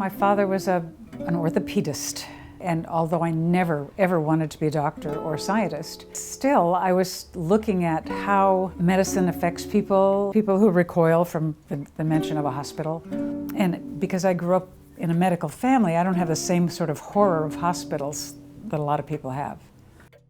My father was an orthopedist, and although I never ever wanted to be a doctor or a scientist, still I was looking at how medicine affects people who recoil from the mention of a hospital. And because I grew up in a medical family, I don't have the same sort of horror of hospitals that a lot of people have.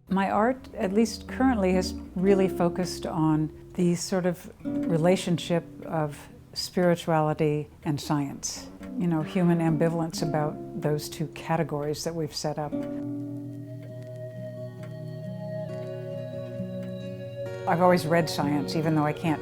My art, at least currently, has really focused on the sort of relationship of spirituality and science. You know, human ambivalence about those two categories that we've set up. I've always read science, even though I can't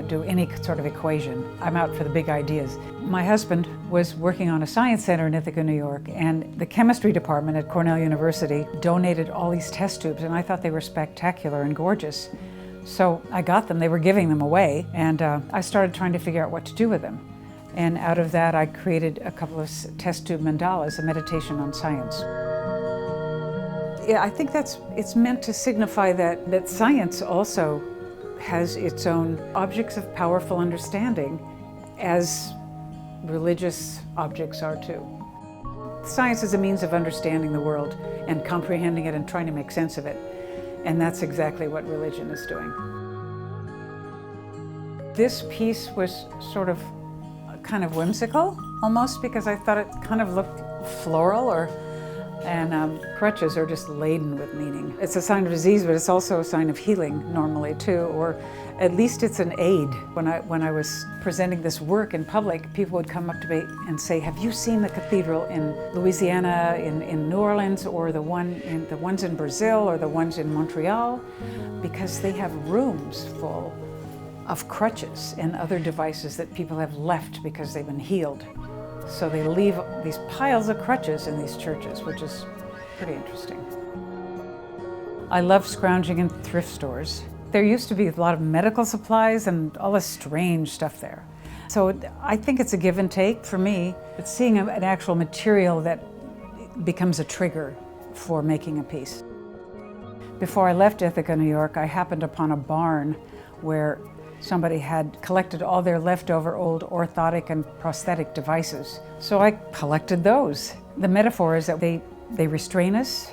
do any sort of equation. I'm out for the big ideas. My husband was working on a science center in Ithaca, New York, and the chemistry department at Cornell University donated all these test tubes, and I thought they were spectacular and gorgeous. So I got them, they were giving them away, and I started trying to figure out what to do with them. And out of that, I created a couple of test tube mandalas, a meditation on science. Yeah, I think it's meant to signify that science also has its own objects of powerful understanding, as religious objects are too. Science is a means of understanding the world and comprehending it and trying to make sense of it. And that's exactly what religion is doing. This piece was sort of kind of whimsical, almost, because I thought it kind of looked floral, and crutches are just laden with meaning. It's a sign of disease, but it's also a sign of healing normally too, or at least it's an aid. When I was presenting this work in public, people would come up to me and say, "Have you seen the cathedral in Louisiana, in New Orleans, or the ones in Brazil, or the ones in Montreal?" Because they have rooms full of crutches and other devices that people have left because they've been healed. So they leave these piles of crutches in these churches, which is pretty interesting. I love scrounging in thrift stores. There used to be a lot of medical supplies and all this strange stuff there. So I think it's a give and take for me. It's seeing an actual material that becomes a trigger for making a piece. Before I left Ithaca, New York, I happened upon a barn where somebody had collected all their leftover old orthotic and prosthetic devices. So I collected those. The metaphor is that they restrain us,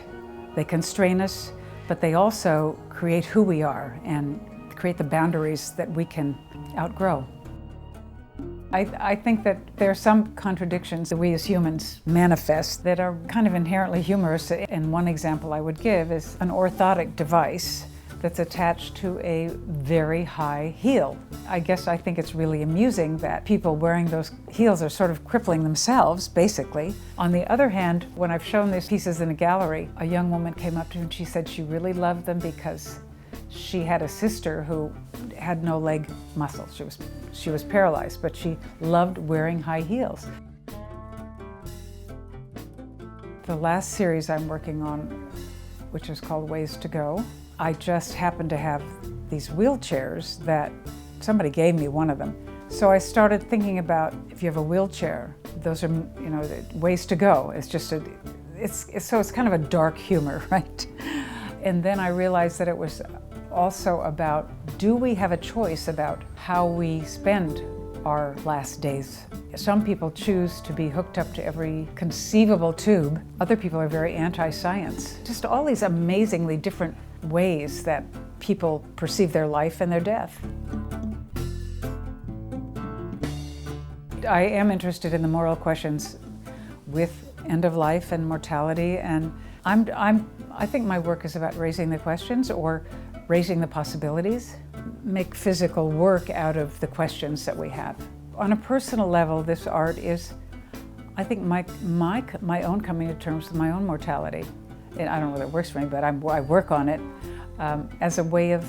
they constrain us, but they also create who we are and create the boundaries that we can outgrow. I think that there are some contradictions that we as humans manifest that are kind of inherently humorous. And one example I would give is an orthotic device that's attached to a very high heel. I think it's really amusing that people wearing those heels are sort of crippling themselves, basically. On the other hand, when I've shown these pieces in a gallery, a young woman came up to me and she said she really loved them because she had a sister who had no leg muscles. She was paralyzed, but she loved wearing high heels. The last series I'm working on, which is called Ways to Go, I just happened to have these wheelchairs that somebody gave me one of them. So I started thinking about, if you have a wheelchair, those are, the ways to go. It's just it's kind of a dark humor, right? And then I realized that it was also about, do we have a choice about how we spend our last days? Some people choose to be hooked up to every conceivable tube. Other people are very anti-science. Just all these amazingly different ways that people perceive their life and their death. I am interested in the moral questions with end of life and mortality, and I think my work is about raising the questions or raising the possibilities, make physical work out of the questions that we have. On a personal level, this art is, I think, my own coming to terms with my own mortality. And I don't know whether it works for me, but I work on it as a way of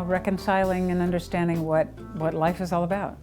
reconciling and understanding what life is all about.